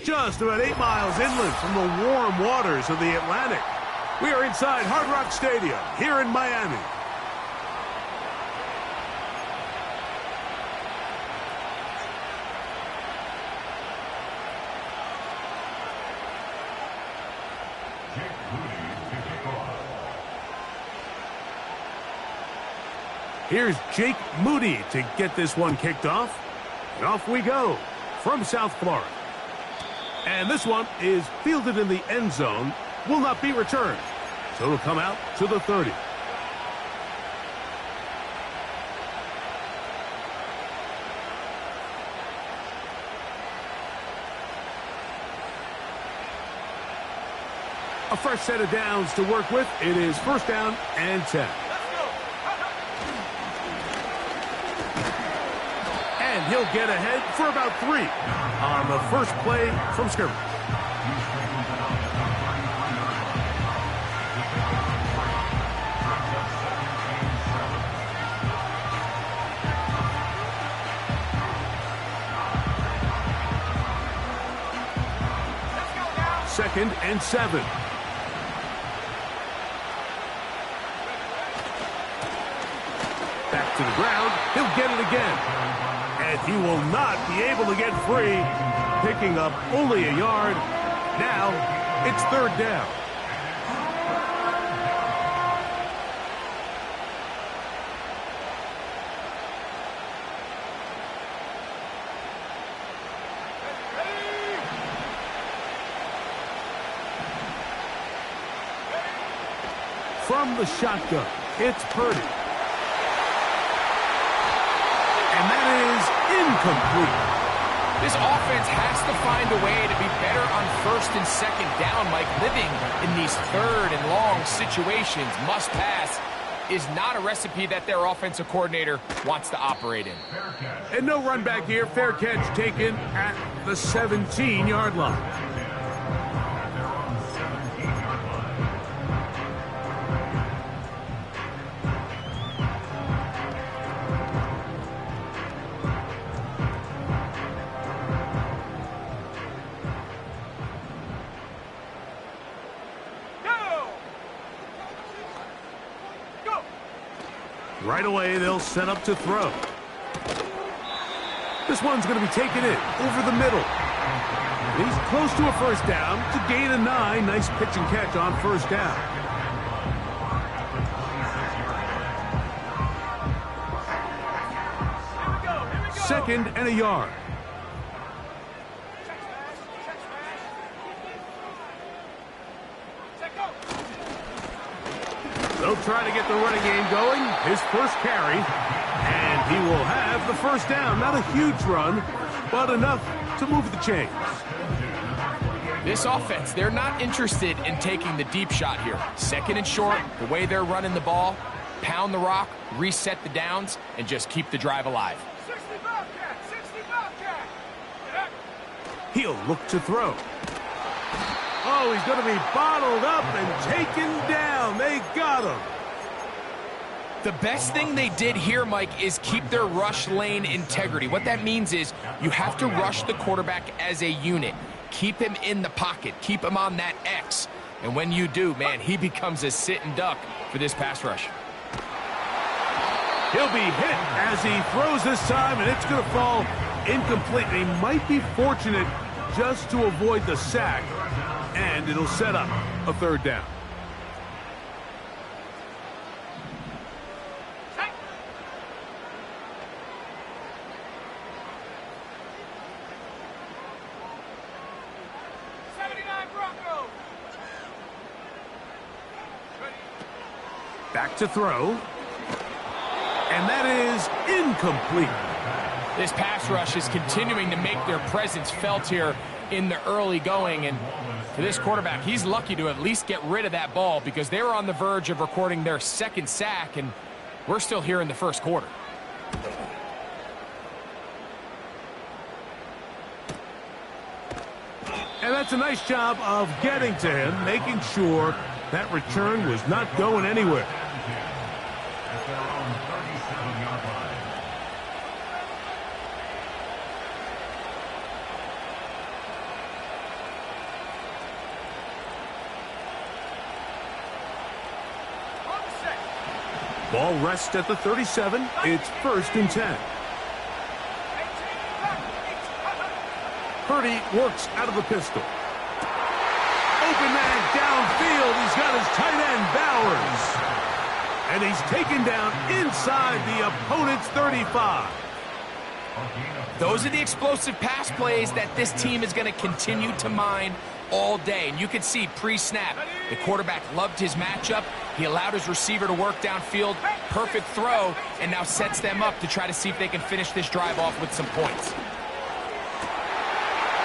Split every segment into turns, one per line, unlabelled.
just about 8 miles inland from the warm waters of the Atlantic. We are inside Hard Rock Stadium here in Miami. Here's Jake Moody to get this one kicked off. And off we go from South Florida. And this one is fielded in the end zone, will not be returned. So it'll come out to the 30. A fresh set of downs to work with. It is first down and 10. And he'll get ahead for about 3 on the first play from scrimmage. Second and 7. Back to the ground. He'll get it again. And he will not be able to get free, picking up only a yard. Now it's third down. From the shotgun, it's Purdy. And that is incomplete.
This offense has to find a way to be better on first and second down, Mike. Living in these third and long situations, must pass, is not a recipe that their offensive coordinator wants to operate in.
And no run back here. Fair catch taken at the 17-yard line. Right away, they'll set up to throw. This one's going to be taken in over the middle. He's close to a first down to gain a 9. Nice pitch and catch on first down. Second and a yard. They'll try to get the running game going. His first carry. And he will have the first down. Not a huge run, but enough to move the chains.
This offense, they're not interested in taking the deep shot here. Second and short, the way they're running the ball, pound the rock, reset the downs, and just keep the drive alive.
60 Bobcat, 60 Bobcat.
He'll look to throw. Oh, he's going to be bottled up and taken down. They got him.
The best thing they did here, Mike, is keep their rush lane integrity. What that means is you have to rush the quarterback as a unit. Keep him in the pocket. Keep him on that X. And when you do, man, he becomes a sitting duck for this pass rush.
He'll be hit as he throws this time, and it's going to fall incomplete. He might be fortunate just to avoid the sack, and it'll set up a third down. Back to throw. And that is incomplete.
This pass rush is continuing to make their presence felt here in the early going. And for this quarterback, he's lucky to at least get rid of that ball because they were on the verge of recording their second sack, and we're still here in the first quarter.
And that's a nice job of getting to him, making sure that return was not going anywhere. Ball rests at the 37. It's 1st and 10. Purdy works out of the pistol. Open man downfield. He's got his tight end, Bowers. And he's taken down inside the opponent's 35.
Those are the explosive pass plays that this team is going to continue to mine all day. And you can see pre-snap, the quarterback loved his matchup. He allowed his receiver to work downfield. Perfect throw, and now sets them up to try to see if they can finish this drive off with some points.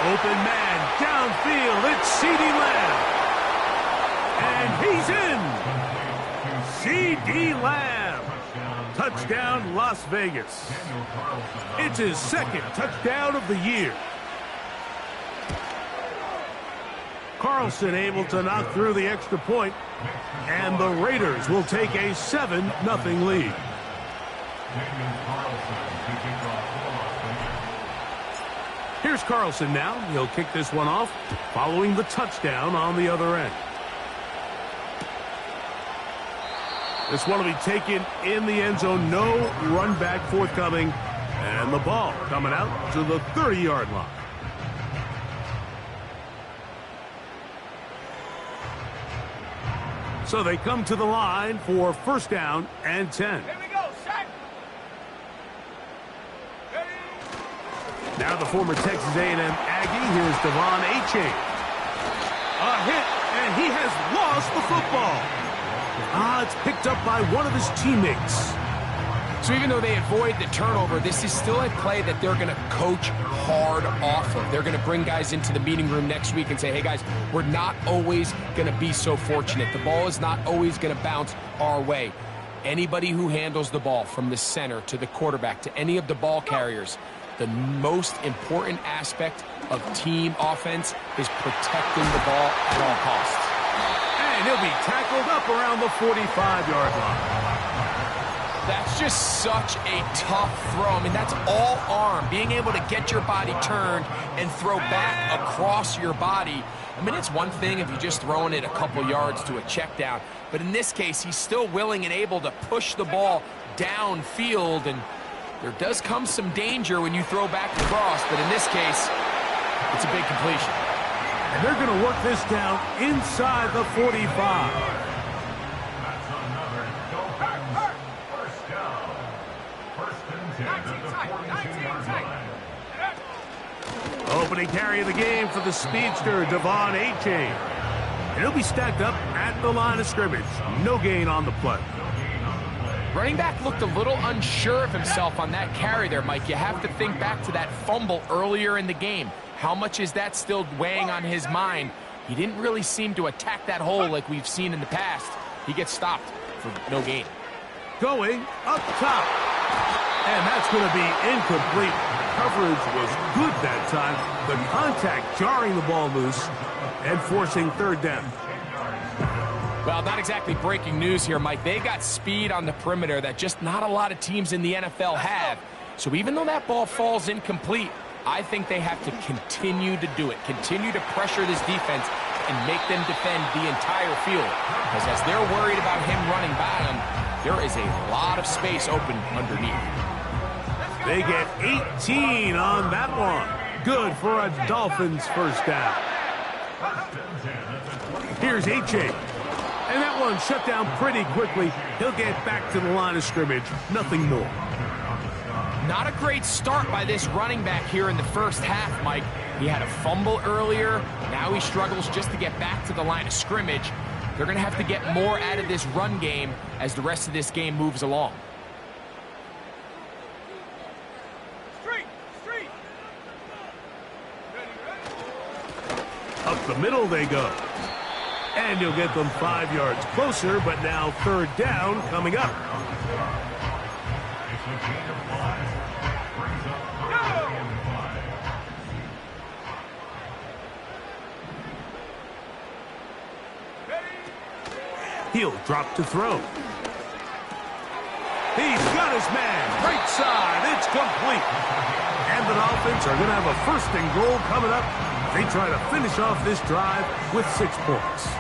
Open man downfield. It's CeeDee Lamb. And he's in. CeeDee Lamb. Touchdown, Las Vegas. It's his 2nd touchdown of the year. Carlson able to knock through the extra point, and the Raiders will take a 7-0 lead. Here's Carlson now. He'll kick this one off, following the touchdown on the other end. This one will be taken in the end zone. No run back forthcoming. And the ball coming out to the 30-yard line. So they come to the line for 1st down and 10.
Here we go, set. Ready.
Now the former Texas A&M Aggie. Here's Devon Achane. A hit, and he has lost the football. It's picked up by one of his teammates.
So even though they avoid the turnover, this is still a play that they're going to coach hard off of. They're going to bring guys into the meeting room next week and say, hey, guys, we're not always going to be so fortunate. The ball is not always going to bounce our way. Anybody who handles the ball from the center to the quarterback to any of the ball carriers, the most important aspect of team offense is protecting the ball at all costs.
And he'll be tackled up around the 45-yard line.
That's just such a tough throw. I mean, that's all arm. Being able to get your body turned and throw back across your body. I mean, it's one thing if you're just throwing it a couple yards to a check down. But in this case, he's still willing and able to push the ball downfield. And there does come some danger when you throw back across. But in this case, it's a big completion.
And they're going to work this down inside the 45. Opening carry of the game for the speedster, Devon Achane. And he'll be stacked up at the line of scrimmage. No gain on the play.
Running back looked a little unsure of himself on that carry there, Mike. You have to think back to that fumble earlier in the game. How much is that still weighing on his mind? He didn't really seem to attack that hole like we've seen in the past. He gets stopped for no gain.
Going up top. And that's going to be incomplete. Coverage was good that time. The contact jarring the ball loose and forcing 3rd down.
Well, not exactly breaking news here, Mike. They got speed on the perimeter that just not a lot of teams in the NFL have. So even though that ball falls incomplete, I think they have to continue to do it. Continue to pressure this defense and make them defend the entire field. Because as they're worried about him running by them, there is a lot of space open underneath.
They get 18 on that one. Good for a Dolphins 1st down. Here's Achane. And that one shut down pretty quickly. He'll get back to the line of scrimmage. Nothing more.
Not a great start by this running back here in the first half, Mike. He had a fumble earlier. Now he struggles just to get back to the line of scrimmage. They're going to have to get more out of this run game as the rest of this game moves along.
Up the middle they go. And you'll get them 5 yards closer, but now 3rd down coming up. He'll drop to throw. He's got his man. Right side. It's complete. And the Dolphins are going to have a 1st and goal coming up. They try to finish off this drive with 6 points.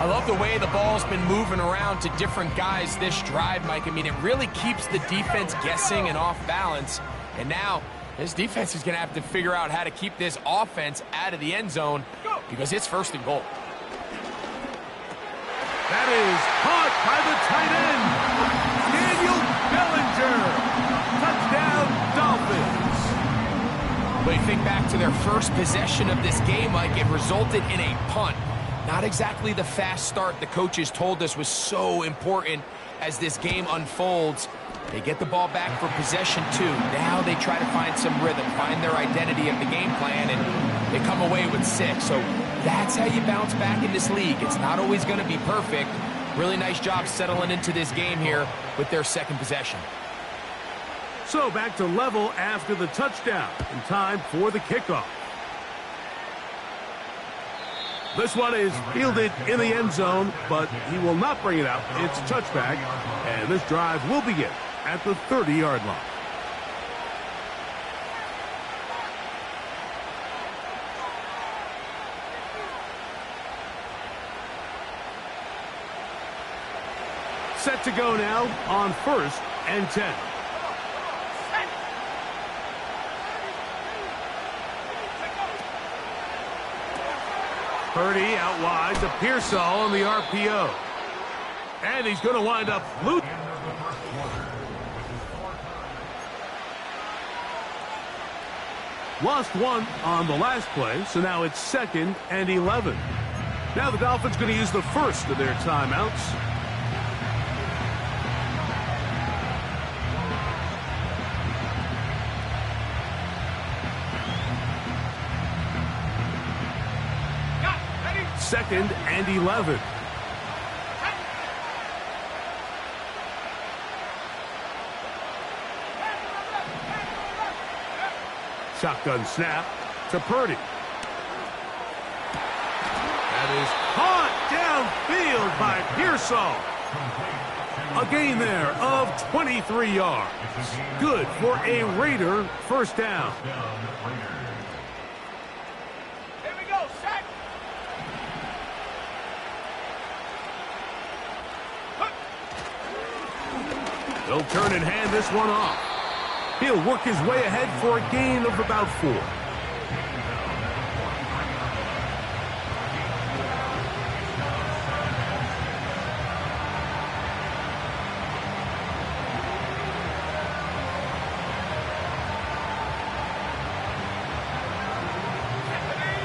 I love the way the ball's been moving around to different guys this drive, Mike. I mean, it really keeps the defense guessing and off balance. And now this defense is going to have to figure out how to keep this offense out of the end zone because it's 1st and goal.
That is caught by the tight end, Daniel Bellinger. Touchdown, Dolphins.
But you think back to their first possession of this game, Mike, it resulted in a punt. Not exactly the fast start the coaches told us was so important as this game unfolds. They get the ball back for possession 2. Now they try to find some rhythm, find their identity of the game plan, and they come away with 6. So that's how you bounce back in this league. It's not always going to be perfect. Really nice job settling into this game here with their 2nd possession.
So back to level after the touchdown, and time for the kickoff. This one is fielded in the end zone, but he will not bring it out. It's touchback, and this drive will begin at the 30-yard line. Set to go now on 1st and 10. Purdy out wide to Pearsall on the RPO. And he's going to wind up loose. Lost 1 on the last play, so now it's 2nd and 11. Now the Dolphins going to use the first of their timeouts. Second and 11. Shotgun snap to Purdy. That is caught downfield by Pearsall. A gain there of 23 yards. Good for a Raider first down. He'll turn and hand this one off. He'll work his way ahead for a gain of about 4.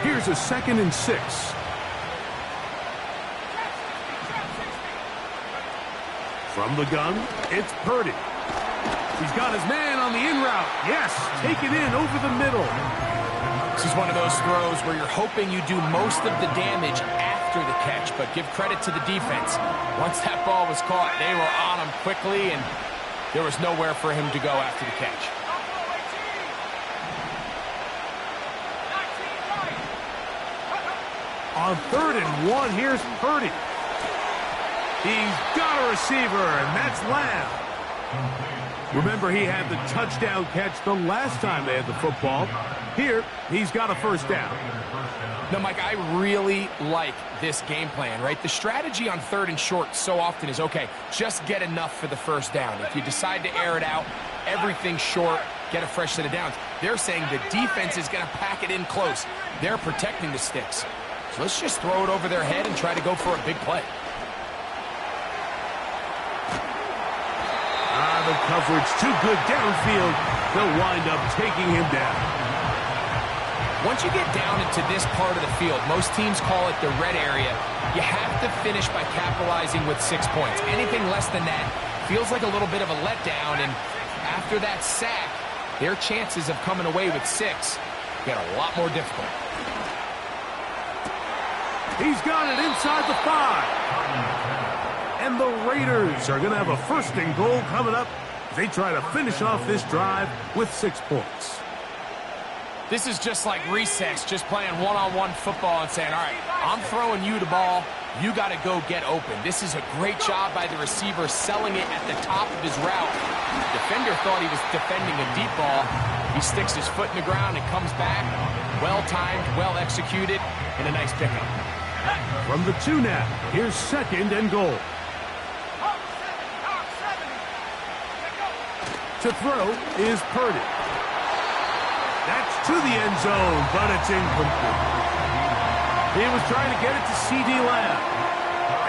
Here's a 2nd and 6. From the gun, it's Purdy. He's got his man on the in route. Yes, take it in over the middle.
This is one of those throws where you're hoping you do most of the damage after the catch, but give credit to the defense. Once that ball was caught, they were on him quickly, and there was nowhere for him to go after the catch.
On 3rd and 1, here's Purdy. He's got a receiver, and that's Lamb. Remember, he had the touchdown catch the last time they had the football. Here, he's got a first down.
Now, Mike, I really like this game plan, right? The strategy on 3rd and short so often is, okay, just get enough for the first down. If you decide to air it out, everything short, get a fresh set of downs. They're saying the defense is going to pack it in close. They're protecting the sticks. So let's just throw it over their head and try to go for a big play.
The coverage too good downfield. They'll wind up taking him down.
Once you get down into this part of the field, most teams call it the red area. You have to finish by capitalizing with 6 points. Anything less than that feels like a little bit of a letdown, and after that sack, their chances of coming away with 6 get a lot more difficult.
He's got it inside the 5. And the Raiders are going to have a 1st and goal coming up. They try to finish off this drive with 6 points.
This is just like recess, just playing one-on-one football and saying, all right, I'm throwing you the ball. You got to go get open. This is a great job by the receiver selling it at the top of his route. The defender thought he was defending a deep ball. He sticks his foot in the ground and comes back. Well-timed, well-executed, and a nice pickup.
From the 2 now, here's 2nd and goal. To throw is Purdy. That's to the end zone, but it's incomplete. He was trying to get it to C.D. Lamb.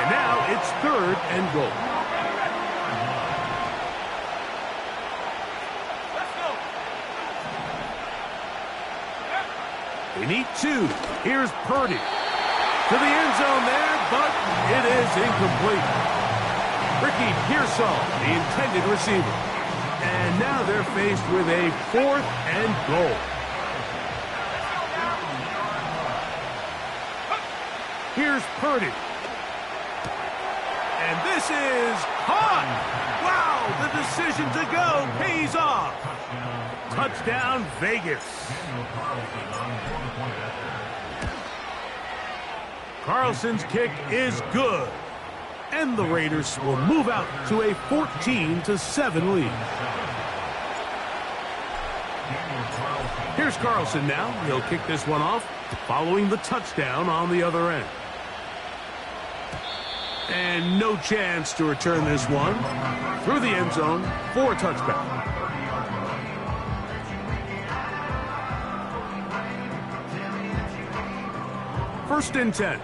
And now it's 3rd and goal. They need 2. Here's Purdy. To the end zone there, but it is incomplete. Ricky Pearsall, the intended receiver. And now they're faced with a 4th and goal. Here's Purdy. And this is caught. Wow, the decision to go pays off. Touchdown, Vegas. Carlson's kick is good. And the Raiders will move out to a 14-7 lead. Here's Carlson now. He'll kick this one off, following the touchdown on the other end. And no chance to return this one through the end zone for a touchback. First and 10.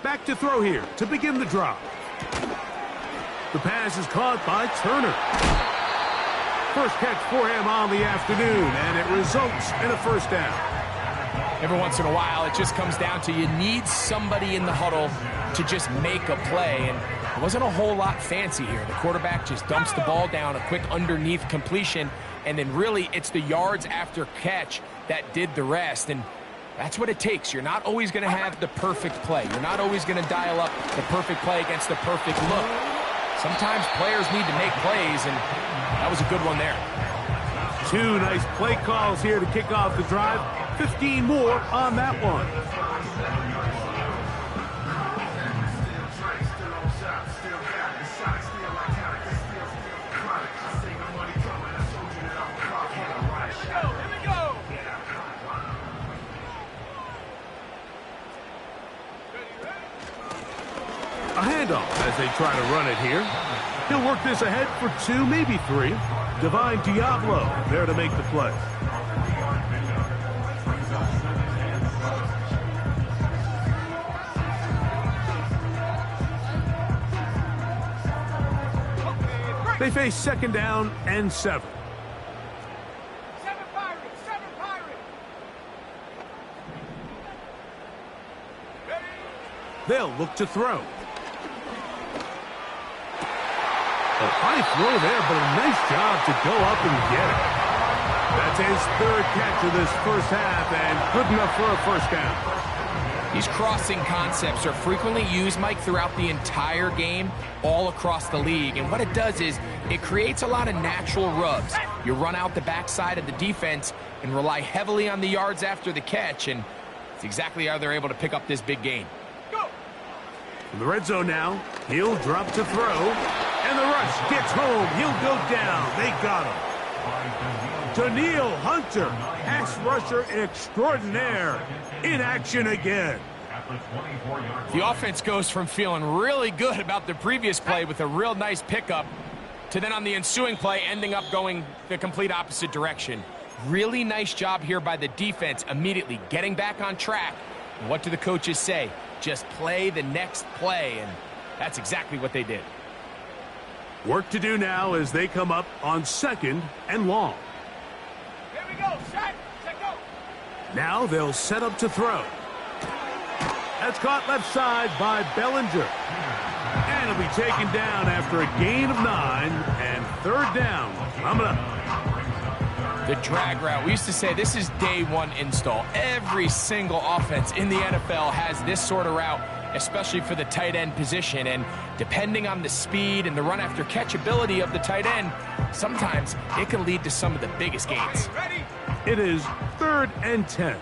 Back to throw here to begin the drive. The pass is caught by Turner. First catch for him on the afternoon, and it results in a first down.
Every once in a while, it just comes down to you need somebody in the huddle to just make a play, and it wasn't a whole lot fancy here. The quarterback just dumps the ball down, a quick underneath completion, and then really it's the yards after catch that did the rest, and that's what it takes. You're not always going to have the perfect play. You're not always going to dial up the perfect play against the perfect look. Sometimes players need to make plays, and that was a good one there.
2 nice play calls here to kick off the drive. 15 more on that one. A handoff as they try to run it here. He'll work this ahead for 2, maybe 3. Divine Diablo there to make the play. They face 2nd down and 7.
7 Pirates, 7 Pirates. Ready?
They'll look to throw. A high throw there, but a nice job to go up and get it. That's his 3rd catch of this first half, and good enough for a first down.
These crossing concepts are frequently used, Mike, throughout the entire game, all across the league. And what it does is it creates a lot of natural rubs. You run out the backside of the defense and rely heavily on the yards after the catch, and it's exactly how they're able to pick up this big gain.
In the red zone now, he'll drop to throw, and the rush gets home. He'll go down. They got him. Daniil Hunter, pass rusher extraordinaire, in action again.
The offense goes from feeling really good about the previous play with a real nice pickup to then on the ensuing play ending up going the complete opposite direction. Really nice job here by the defense, immediately getting back on track. And what do the coaches say? Just play the next play, and that's exactly what they did.
Work to do now as they come up on 2nd and long.
Here we go. Set, go.
Now they'll set up to throw. That's caught left side by Bellinger. And it'll be taken down after a gain of 9 and 3rd down. Coming up.
The drag route. We used to say this is day 1 install. Every single offense in the NFL has this sort of route, especially for the tight end position. And depending on the speed and the run after catch ability of the tight end, sometimes it can lead to some of the biggest gains.
Ready?
It is 3rd and 10.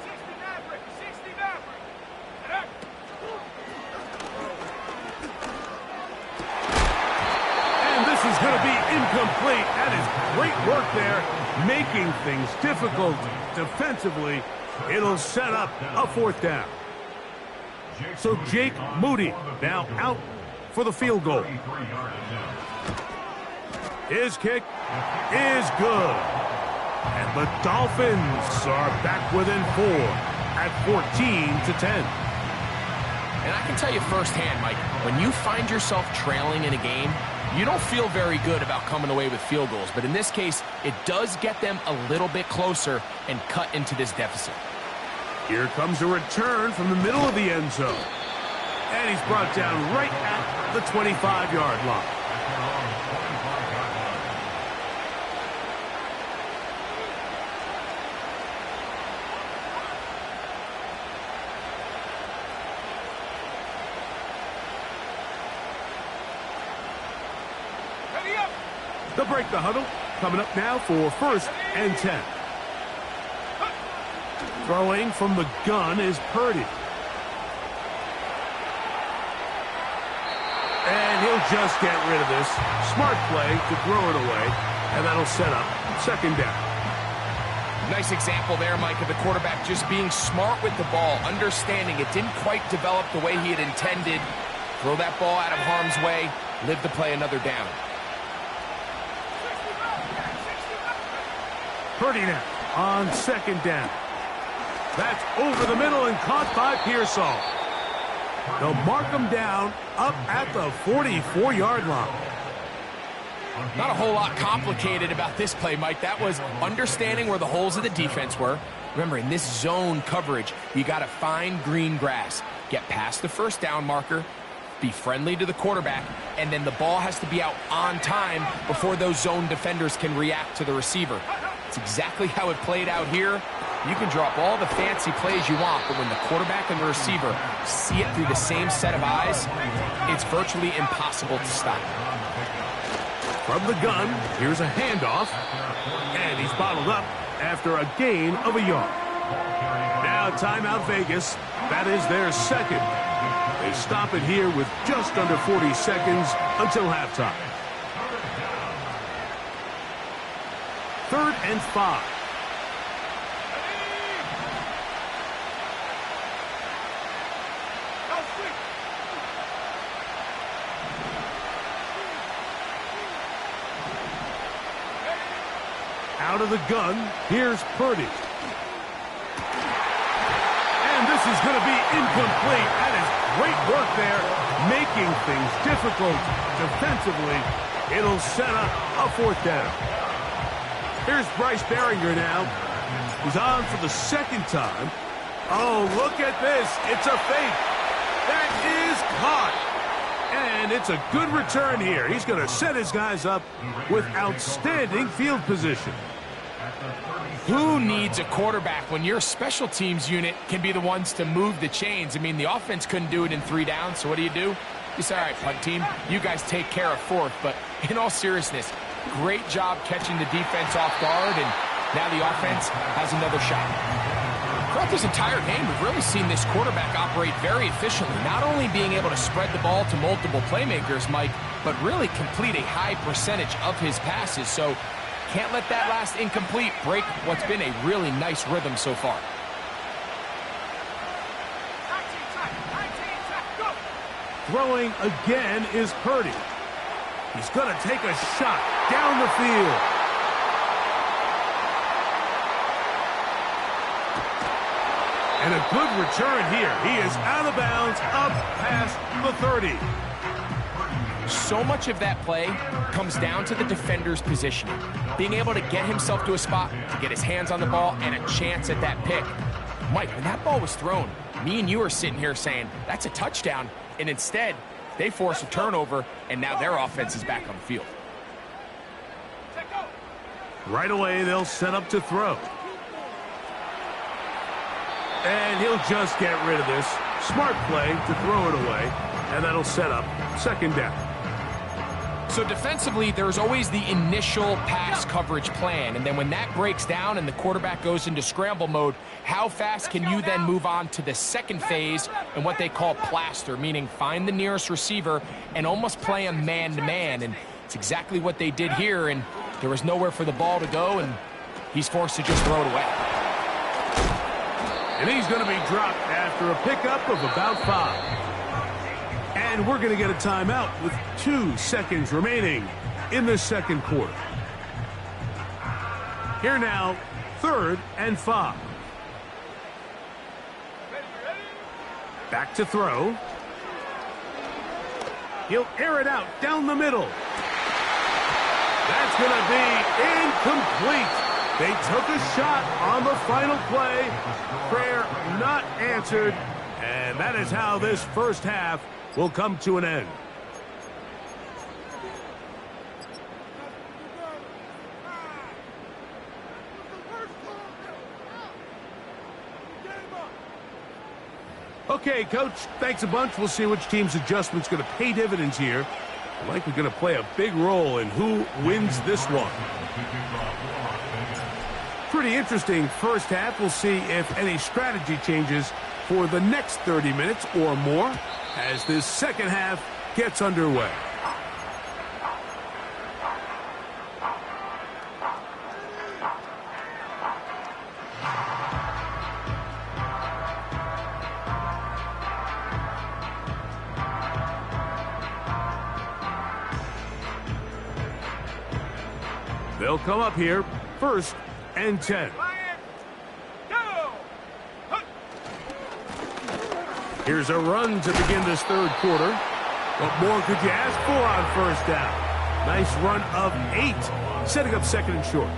60 Maverick, 60 Maverick.
incomplete. That is great work there, making things difficult defensively. It'll set up a 4th down. So Jake Moody now out for the field goal. His kick is good. And the Dolphins are back within 4 at 14-10.
And I can tell you firsthand, Mike, when you find yourself trailing in a game, you don't feel very good about coming away with field goals. But in this case, it does get them a little bit closer and cut into this deficit.
Here comes a return from the middle of the end zone. And he's brought down right at the 25-yard line.
Ready up.
They'll break the huddle. Coming up now for 1st and 10. Throwing from the gun is Purdy. And he'll just get rid of this. Smart play to throw it away. And that'll set up 2nd down.
Nice example there, Mike, of the quarterback just being smart with the ball, understanding it didn't quite develop the way he had intended. Throw that ball out of harm's way, live to play another down.
Purdy now on 2nd down. That's over the middle and caught by Pearsall. They'll mark him down up at the 44-yard line.
Not a whole lot complicated about this play, Mike. That was understanding where the holes of the defense were. Remember, in this zone coverage, you got to find green grass. Get past the 1st down marker, be friendly to the quarterback, and then the ball has to be out on time before those zone defenders can react to the receiver. It's exactly how it played out here. You can drop all the fancy plays you want, but when the quarterback and the receiver see it through the same set of eyes, it's virtually impossible to stop.
From the gun, here's a handoff, and he's bottled up after a gain of a yard. Now timeout Vegas. That is their 2nd. They stop it here with just under 40 seconds until halftime. 3rd and 5. Out of the gun, here's Purdy. And this is going to be incomplete. That is great work there, making things difficult defensively. It'll set up a 4th down. Here's Bryce Behringer now. He's on for the 2nd time. Oh, look at this. It's a fake. That is caught. And it's a good return here. He's going to set his guys up with outstanding field position.
Who needs a quarterback when your special teams unit can be the ones to move the chains? I mean, the offense couldn't do it in 3 downs, so what do? You say, all right, punt team, you guys take care of 4th. But in all seriousness, great job catching the defense off guard, and now the offense has another shot. Throughout this entire game, we've really seen this quarterback operate very efficiently, not only being able to spread the ball to multiple playmakers, Mike, but really complete a high percentage of his passes. So can't let that last incomplete break what's been a really nice rhythm so far.
Throwing again is Purdy. He's going to take a shot down the field. And a good return here. He is out of bounds up past the 30.
So much of that play comes down to the defender's positioning. Being able to get himself to a spot, to get his hands on the ball, and a chance at that pick. Mike, when that ball was thrown, me and you are sitting here saying, that's a touchdown. And instead, they force a turnover, and now their offense is back on the field.
Right away, they'll set up to throw. And he'll just get rid of this. Smart play to throw it away, and that'll set up 2nd down.
So defensively, there's always the initial pass coverage plan, and then when that breaks down and the quarterback goes into scramble mode, how fast can you then move on to the 2nd phase and what they call plaster, meaning find the nearest receiver and almost play him man-to-man, and it's exactly what they did here, and There was nowhere for the ball to go, and he's forced to just throw it away.
And he's going to be dropped after a pickup of about 5. And we're going to get a timeout with 2 seconds remaining in the second quarter. Here now, 3rd and 5. Back to throw. He'll air it out down the middle. That's going to be incomplete. They took a shot on the final play. Prayer not answered. And that is how this first half will come to an end. Okay, Coach, thanks a bunch. We'll see which team's adjustment's going to pay dividends here. Likely going to play a big role in who wins this one. Pretty interesting first half. We'll see if any strategy changes for the next 30 minutes or more as this second half gets underway. They'll come up here, 1st and 10. Here's a run to begin this third quarter. What more could you ask for on 1st down? Nice run of 8, setting up 2nd and short.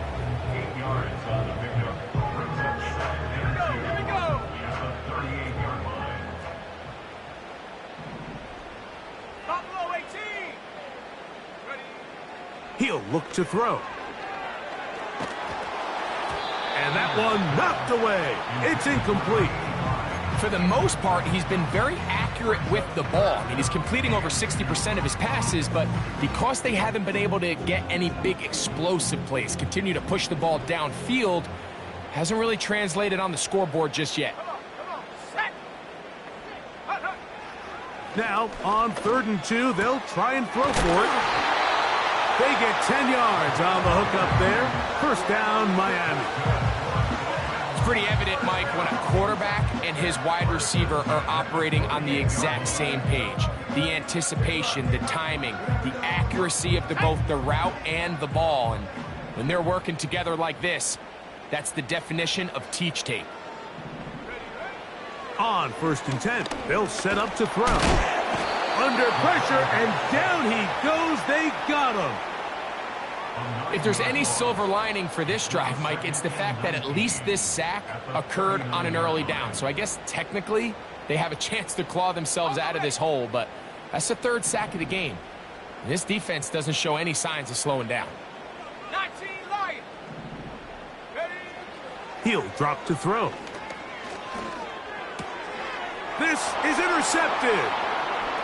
He'll look to throw. And that one knocked away. It's incomplete.
For the most part, he's been very accurate with the ball. I mean, he's completing over 60% of his passes, but because they haven't been able to get any big explosive plays, continue to push the ball downfield, hasn't really translated on the scoreboard just yet.
Now, on 3rd and 2, they'll try and throw for it. They get 10 yards on the hook up there. 1st down, Miami.
Pretty evident, Mike, when a quarterback and his wide receiver are operating on the exact same page. The anticipation, the timing, the accuracy of both the route and the ball. And when they're working together like this, that's the definition of teach tape.
On 1st and 10, they'll set up to throw. Under pressure, and down he goes. They got him.
If there's any silver lining for this drive, Mike, it's the fact that at least this sack occurred on an early down. So I guess technically they have a chance to claw themselves out of this hole, but that's the 3rd sack of the game. And this defense doesn't show any signs of slowing down.
19 Lions.
He'll drop to throw. This is intercepted.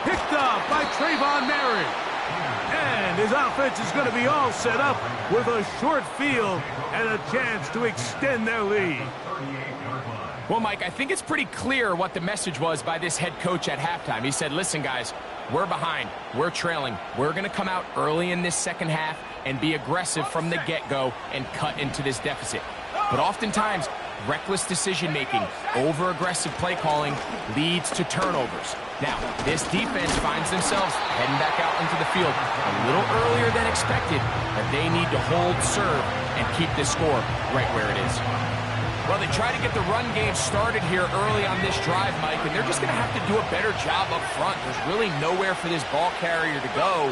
Picked up by Trayvon Merrick. And his offense is going to be all set up with a short field and a chance to extend their lead.
Well, Mike, I think it's pretty clear what the message was by this head coach at halftime. He said, listen, guys, we're behind. We're trailing. We're going to come out early in this second half and be aggressive from the get-go and cut into this deficit. But oftentimes, reckless decision-making, over-aggressive play calling leads to turnovers. Now, this defense finds themselves heading back out into the field a little earlier than expected, but they need to hold serve and keep this score right where it is. Well, they try to get the run game started here early on this drive, Mike, and they're just going to have to do a better job up front. There's really nowhere for this ball carrier to go.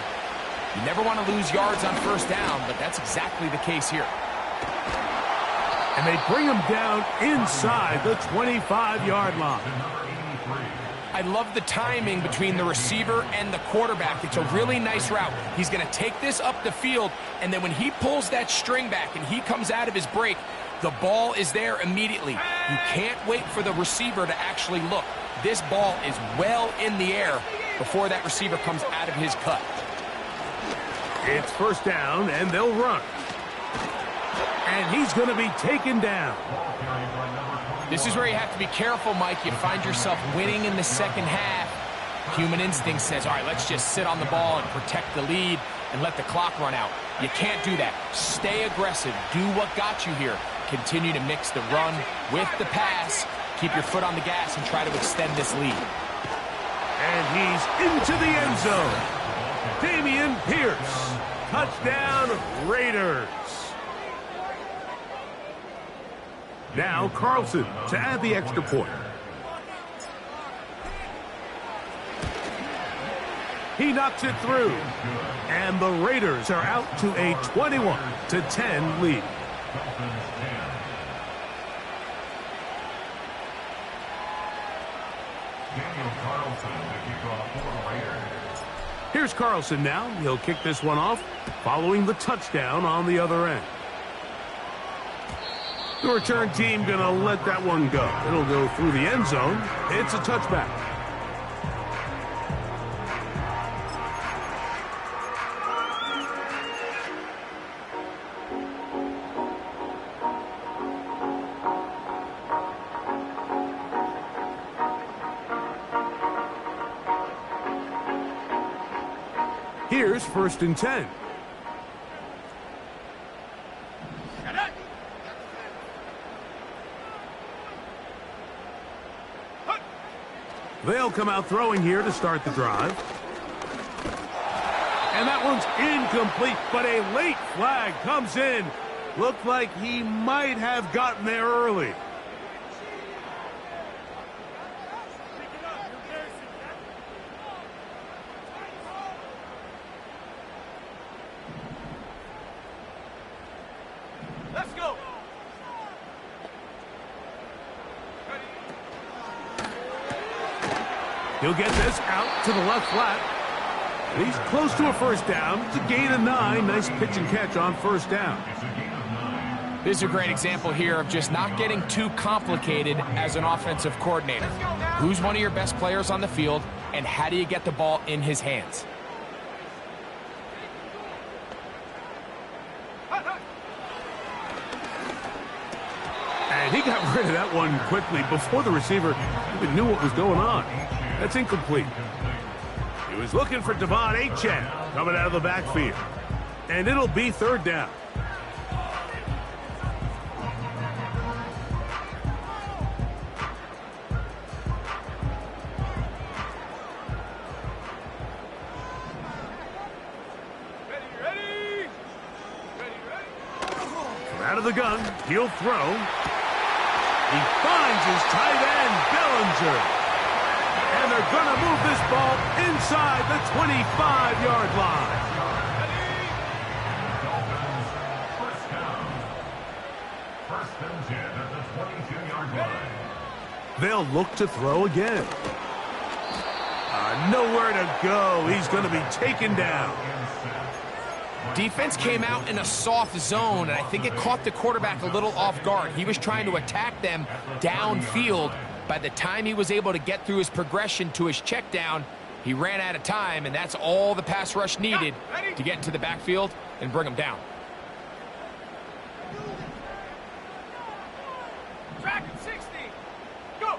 You never want to lose yards on 1st down, but that's exactly the case here.
And they bring him down inside the 25-yard line.
I love the timing between the receiver and the quarterback. It's a really nice route. He's going to take this up the field, and then when he pulls that string back and he comes out of his break, the ball is there immediately. You can't wait for the receiver to actually look. This ball is well in the air before that receiver comes out of his cut.
It's 1st down, and they'll run. And he's going to be taken down.
This is where you have to be careful, Mike. You find yourself winning in the second half. Human instinct says, all right, let's just sit on the ball and protect the lead. and let the clock run out. You can't do that. Stay aggressive. Do what got you here. Continue to mix the run with the pass. Keep your foot on the gas and try to extend this lead.
And he's into the end zone. Damian Pierce. Touchdown, Raiders. Now Carlson to add the extra point. He knocks it through. And the Raiders are out to a 21-10 lead. Here's Carlson now. He'll kick this one off, following the touchdown on the other end. The return team going to let that one go. It'll go through the end zone. It's a touchback. Here's 1st and 10. They'll come out throwing here to start the drive. And that one's incomplete, but a late flag comes in. Looked like he might have gotten there early.
Let's go.
He'll get this out to the left flat. And he's close to a first down. It's a gain of 9. Nice pitch and catch on first down.
This is a great example here of just not getting too complicated as an offensive coordinator. Who's one of your best players on the field, and how do you get the ball in his hands?
And he got rid of that one quickly before the receiver even knew what was going on. That's incomplete. He was looking for Devon Achane coming out of the backfield. And it'll be 3rd down.
Ready.
From out of the gun, he'll throw. He finds his tight end, Bellinger. And they're going to move this ball inside the 25-yard line. They'll look to throw again. Nowhere to go. He's going to be taken down.
Defense came out in a soft zone, and I think it caught the quarterback a little off guard. He was trying to attack them downfield. By the time he was able to get through his progression to his check down, he ran out of time, and that's all the pass rush needed to get into the backfield and bring him down.
Track 60. Go.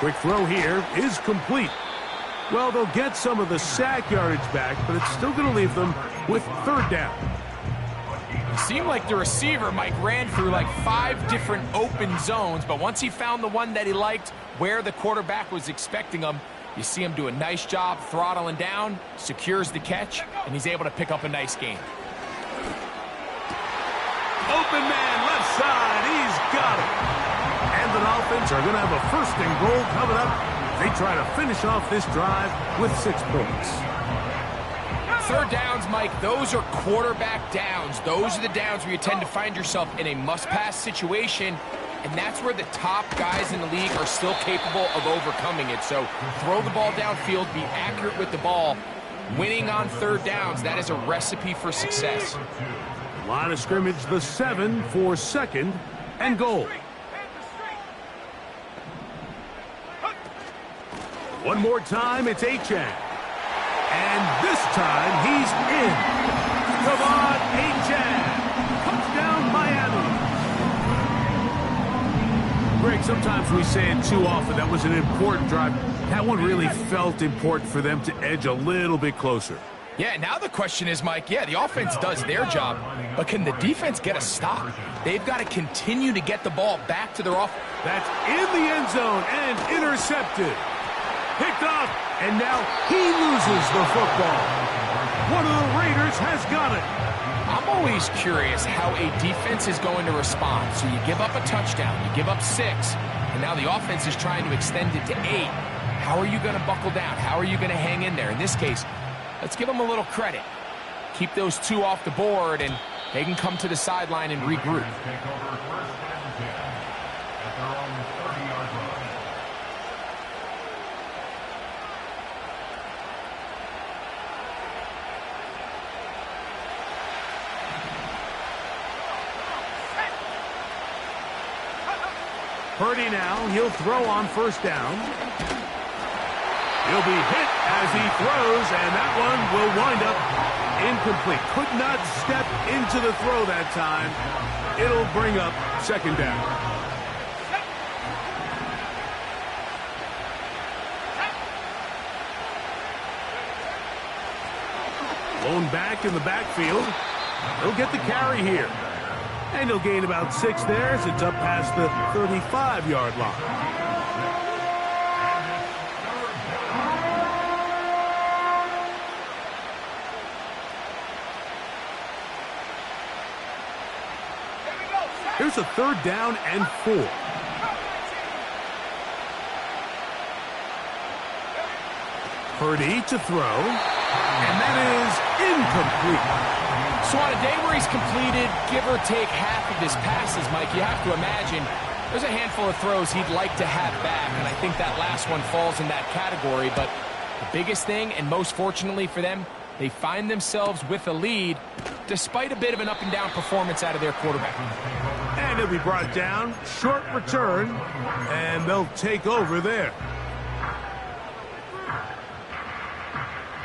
Quick throw here is complete. Well, they'll get some of the sack yardage back, but it's still going to leave them with 3rd down.
It seemed like the receiver, Mike, ran through like 5 different open zones, but once he found the one that he liked, where the quarterback was expecting him, you see him do a nice job throttling down, secures the catch, and he's able to pick up a nice gain.
Open man, left side, he's got it. And the Dolphins are going to have a 1st and goal coming up. They try to finish off this drive with 6 points.
3rd downs, Mike, those are quarterback downs. Those are the downs where you tend to find yourself in a must-pass situation, and that's where the top guys in the league are still capable of overcoming it. So throw the ball downfield, be accurate with the ball. Winning on 3rd downs, that is a recipe for success.
Line of scrimmage, the 7 for 2nd and goal. One more time, it's Achane. And this time, he's in. Devon Achane. Touchdown, Miami. Greg, sometimes we say it too often. That was an important drive. That one really felt important for them to edge a little bit closer.
Yeah, now the question is, Mike, yeah, the offense does their job, but can the defense get a stop? They've got to continue to get the ball back to their offense.
That's in the end zone and intercepted. Picked off, and now he loses the football. One of the Raiders has got it.
I'm always curious how a defense is going to respond. So you give up a touchdown, you give up 6, and now the offense is trying to extend it to 8. How are you going to buckle down? How are you going to hang in there? In this case, let's give them a little credit. Keep those 2 off the board, and they can come to the sideline and regroup.
Purdy now, he'll throw on first down. He'll be hit as he throws, and that one will wind up incomplete. Could not step into the throw that time. It'll bring up second down. Lone back in the backfield. He'll get the carry here. And he'll gain about 6 there as it's up past the 35-yard line. Here's a 3rd down and 4. Purdy to throw, and that is incomplete.
So on a day where he's completed, give or take half of his passes, Mike, you have to imagine there's a handful of throws he'd like to have back, and I think that last one falls in that category. But the biggest thing, and most fortunately for them, they find themselves with a lead despite a bit of an up-and-down performance out of their quarterback.
And he'll be brought down, short return, and they'll take over there.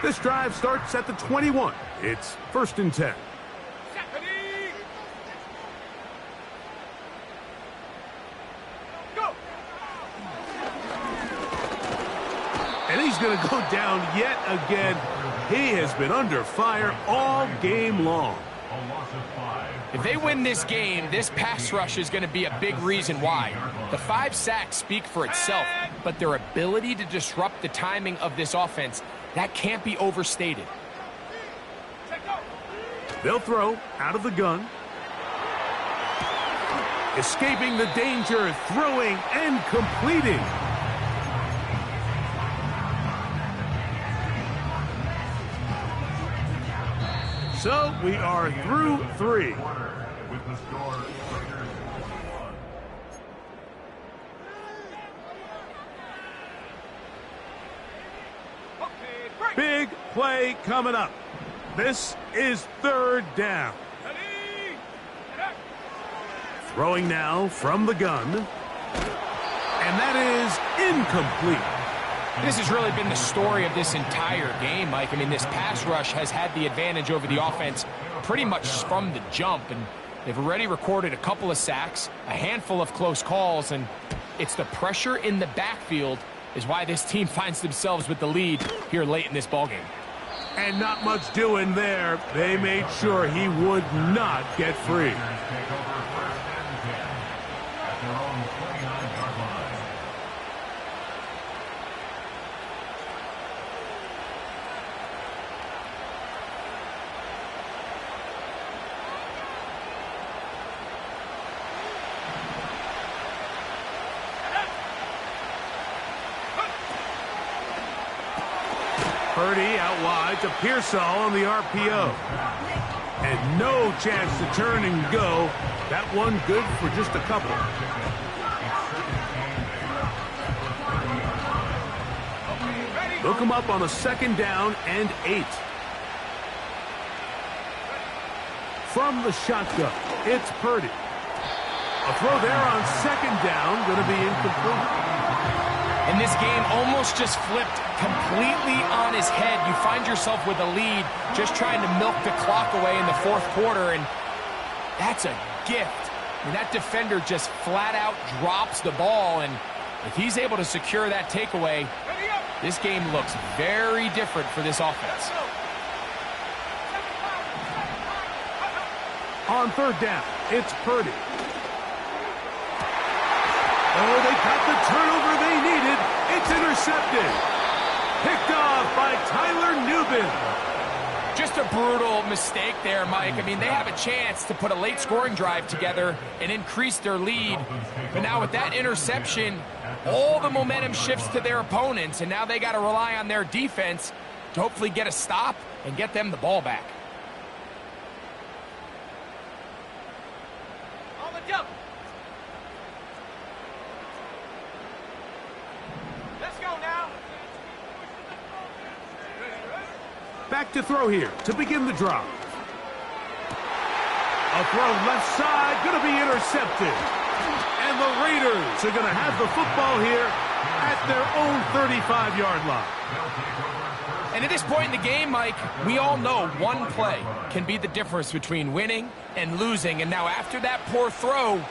This drive starts at the 21. It's 1st and 10.
Go.
And he's going to go down yet again. He has been under fire all game long.
If they win this game, this pass rush is going to be a big reason why. The 5 sacks speak for itself, but their ability to disrupt the timing of this offense, that can't be overstated.
They'll throw out of the gun. Escaping the danger, throwing and completing. So we are through 3. Big play coming up. This is 3rd down. Throwing now from the gun. And that is incomplete.
This has really been the story of this entire game, Mike. I mean, this pass rush has had the advantage over the offense pretty much from the jump, and they've already recorded a couple of sacks, a handful of close calls, and it's the pressure in the backfield is why this team finds themselves with the lead here late in this ballgame.
And not much doing there. They made sure he would not get free. Purdy out wide to Pearsall on the RPO. And no chance to turn and go. That one good for just a couple. Look him up on a 2nd down and 8. From the shotgun, it's Purdy. A throw there on 2nd down, going to be incomplete.
And this game almost just flipped completely on his head. You find yourself with a lead, just trying to milk the clock away in the 4th quarter, and that's a gift. I mean, that defender just flat out drops the ball, and if he's able to secure that takeaway, This game looks very different for this offense.
On third down, it's Purdy. Oh, they got the turnover they needed. It's intercepted. Picked off by Tyler Nubin.
Just a brutal mistake there, Mike. I mean, they have a chance to put a late scoring drive together and increase their lead. But now with that interception, all the momentum shifts to their opponents, and now they got to rely on their defense to hopefully get a stop and get them the ball back.
On the jump. Let's go now.
Back to throw here to begin the drive. A throw left side, going to be intercepted. And the Raiders are going to have the football here at their own 35-yard line.
And at this point in the game, Mike, we all know one play can be the difference between winning and losing. And now after that poor throw,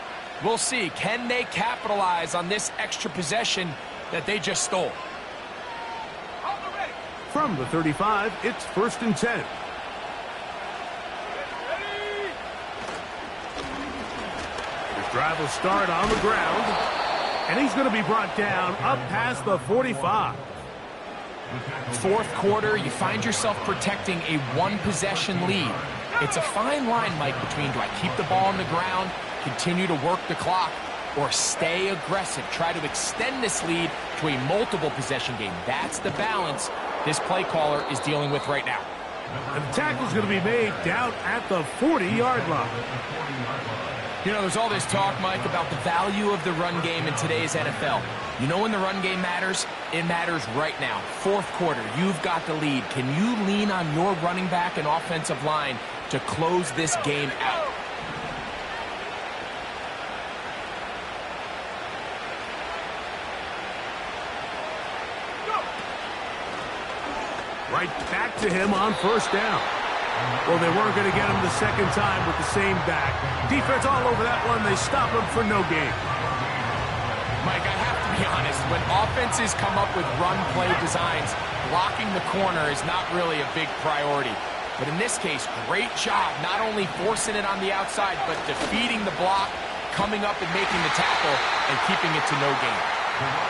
we'll see, can they capitalize on this extra possession that they just stole?
From the 35, it's 1st and 10. His drive will start on the ground, and he's going to be brought down up past the 45.
Fourth quarter, you find yourself protecting a one-possession lead. It's a fine line, Mike, between do I keep the ball on the ground, continue to work the clock, or stay aggressive, try to extend this lead to a multiple-possession game. That's the balance this play caller is dealing with right now.
And the tackle's going to be made down at the 40-yard line.
You know, there's all this talk, Mike, about the value of the run game in today's NFL. You know when the run game matters? It matters right now. Fourth quarter, you've got the lead. Can you lean on your running back and offensive line to close this game out?
Right back to him on 1st down. Well, they weren't going to get him the second time with the same back. Defense all over that one. They stop him for no gain.
Mike, I have to be honest. When offenses come up with run play designs, blocking the corner is not really a big priority. But in this case, great job not only forcing it on the outside, but defeating the block, coming up and making the tackle, and keeping it to no gain.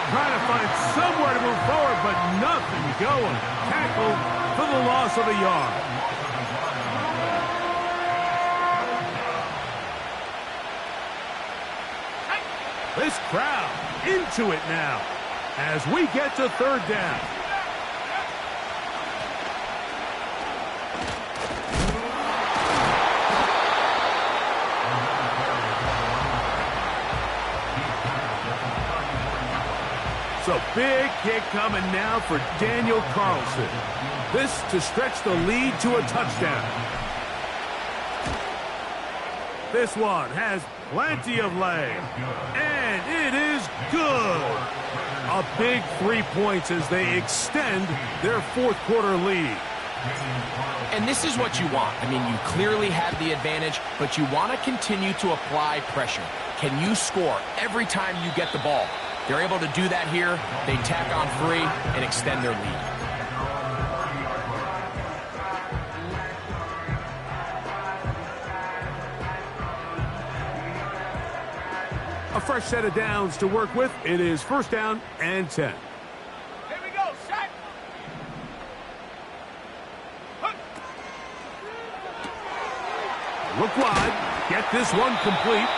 Trying to find somewhere to move forward, but nothing going. Tackle for the loss of a yard. This crowd into it now as we get to 3rd down. So big kick coming now for Daniel Carlson. This to stretch the lead to a touchdown. This one has plenty of leg. And it is good. A big 3 points as they extend their 4th quarter lead.
And this is what you want. I mean, you clearly have the advantage, but you want to continue to apply pressure. Can you score every time you get the ball? They're able to do that here. They tack on 3 and extend their lead.
A fresh set of downs to work with. It is 1st down and 10.
Here we go, set.
Look wide. Get this one complete.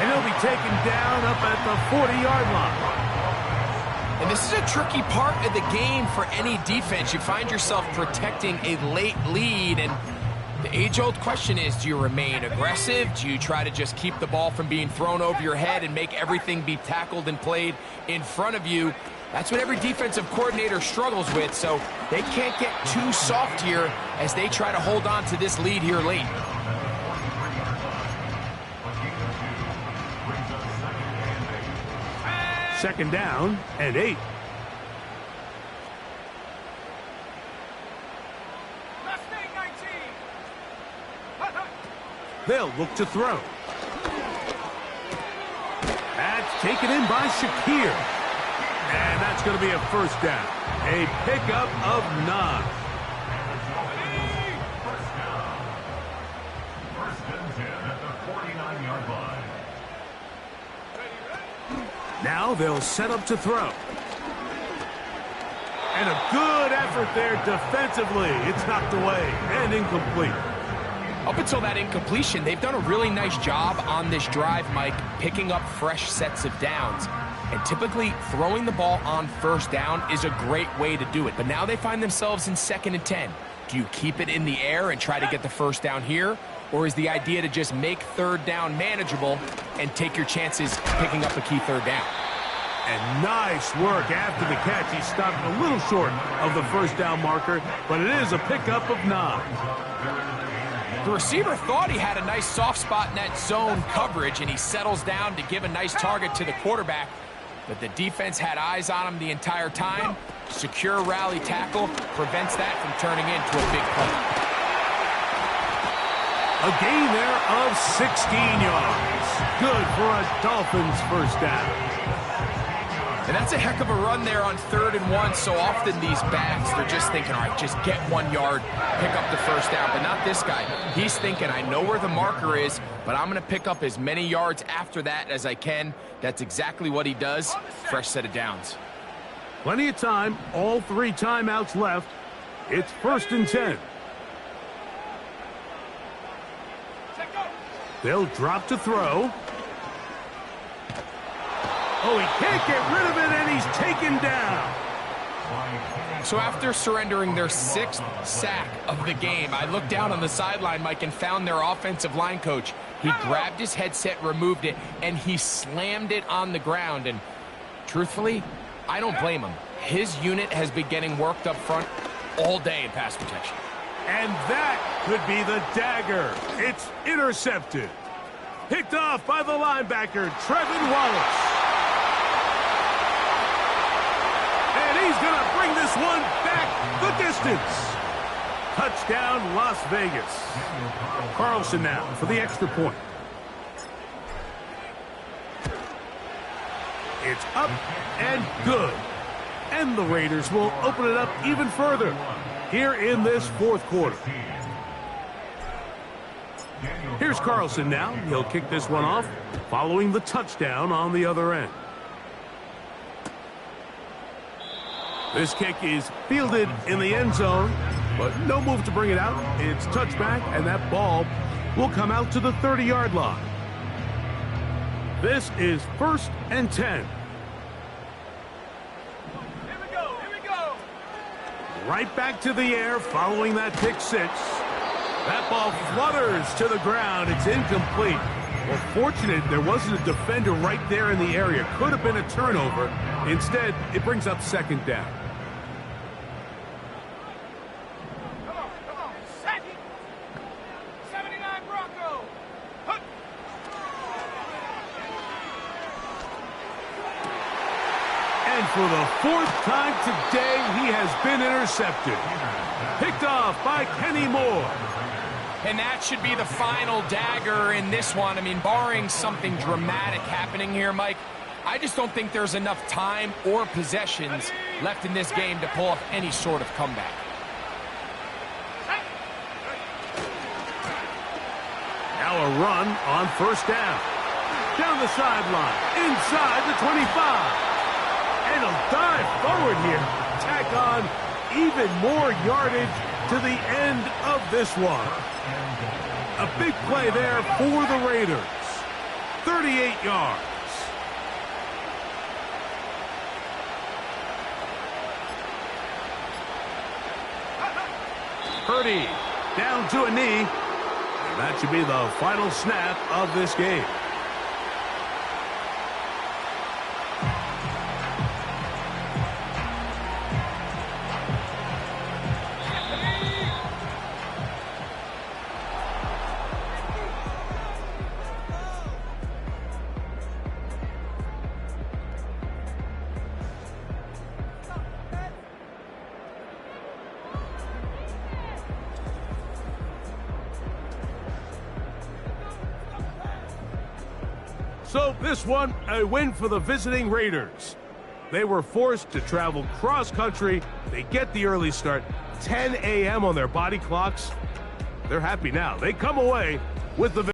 And he'll be taken down up at the 40-yard line.
And this is a tricky part of the game for any defense. You find yourself protecting a late lead, and the age-old question is, do you remain aggressive? Do you try to just keep the ball from being thrown over your head and make everything be tackled and played in front of you? That's what every defensive coordinator struggles with, so they can't get too soft here as they try to hold on to this lead here late.
Second down and 8. They'll look to throw. That's taken in by Shakir. And that's going to be a first down. A pickup of 9.
First and 10 at the 49-yard line.
Now they'll set up to throw. And a good effort there defensively. It's knocked away and incomplete.
Up until that incompletion, they've done a really nice job on this drive, Mike, picking up fresh sets of downs. And typically, throwing the ball on first down is a great way to do it. But now they find themselves in 2nd and 10. Do you keep it in the air and try to get the first down here? Or is the idea to just make 3rd down manageable and take your chances picking up a key 3rd down?
And nice work after the catch. He stopped a little short of the first down marker, but it is a pickup of 9.
The receiver thought he had a nice soft spot in that zone coverage, and he settles down to give a nice target to the quarterback. But the defense had eyes on him the entire time. Secure rally tackle prevents that from turning into a big play.
A gain there of 16 yards. Good for a Dolphins first down.
And that's a heck of a run there on 3rd and 1. So often these backs, they're just thinking, all right, just get 1 yard, pick up the first down. But not this guy. He's thinking, I know where the marker is, but I'm going to pick up as many yards after that as I can. That's exactly what he does. Fresh set of downs.
Plenty of time. All 3 timeouts left. It's 1st and 10. They'll drop to throw. Oh, he can't get rid of it, and he's taken down.
So after surrendering their 6th sack of the game, I looked down on the sideline, Mike, and found their offensive line coach. He grabbed his headset, removed it, and he slammed it on the ground. And truthfully, I don't blame him. His unit has been getting worked up front all day in pass protection.
And that could be the dagger. It's intercepted. Picked off by the linebacker, Trevin Wallace. And he's going to bring this one back the distance. Touchdown, Las Vegas. Carlson now for the extra point. It's up and good. And the Raiders will open it up even further here in this 4th quarter. Here's Carlson now. He'll kick this one off following the touchdown on the other end. This kick is fielded in the end zone, but no move to bring it out. It's touchback, and that ball will come out to the 30-yard line. This is 1st and 10.
Here we go, here we go.
Right back to the air following that pick 6. That ball flutters to the ground. It's incomplete. Well, fortunate there wasn't a defender right there in the area. Could have been a turnover. Instead, it brings up 2nd down.
Come on, set. 79 Bronco. Hup.
And for the 4th time today, he has been intercepted. Picked off by Kenny Moore.
And that should be the final dagger in this one. I mean, barring something dramatic happening here, Mike, I just don't think there's enough time or possessions left in this game to pull off any sort of comeback.
Now a run on 1st down. Down the sideline, inside the 25. And he'll dive forward here. Tack on even more yardage to the end of this one. A big play there for the Raiders. 38 yards. Purdy down to a knee. And that should be the final snap of this game. So this one, a win for the visiting Raiders. They were forced to travel cross-country. They get the early start, 10 a.m. on their body clocks. They're happy now. They come away with the